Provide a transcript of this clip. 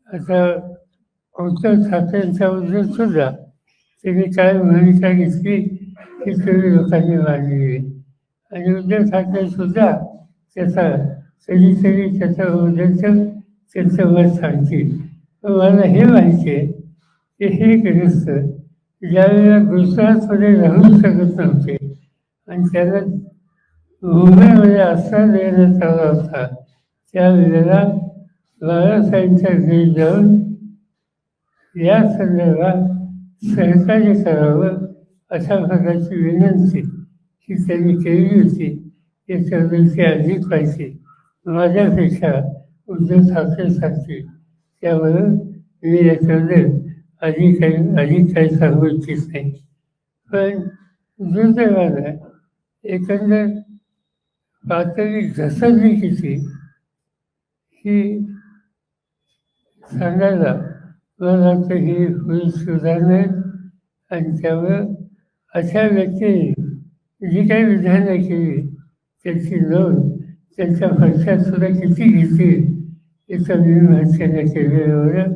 आता उद्धव ठाकरेंचा उद्धव सुद्धा त्यांनी काय भूमिका घेतली ही सगळी लोकांनी मांडली आणि उद्धव ठाकरे सुद्धा त्याचा कधीतरी त्याचा उद्धवचं त्यांचं मत सांगतील. पण मला हे माहिती आहे की हे ग्रस्त ज्यावेळेला गुजरातमध्ये राहू शकत नव्हते आणि त्यांना मुंबईमध्ये आश्रय देण्यात आला होता त्यावेळेला बाळासाहेबांच्या घरी जाऊन या संदर्भात सहकार्य करावं अशा प्रकारची विनंती ही त्यांनी केली होती. हे सगळ्यांची अधिक पाहिजे माझ्यापेक्षा उद्धव ठाकरे सांगतील. त्यामुळं मी याच्याबद्दल अधिक काही सांगू इच्छित नाही. पण दुर्दैवानं एकंदर पातळी घसरली किती ही सांगायला मला वाटतं ही होईल सुधारणा आणि त्यामुळं अशा व्यक्तीने जी काही विधानं केली त्याची नोंद त्यांच्या पक्षात सुद्धा किती घेतली याचा मी भाषेने केलेलं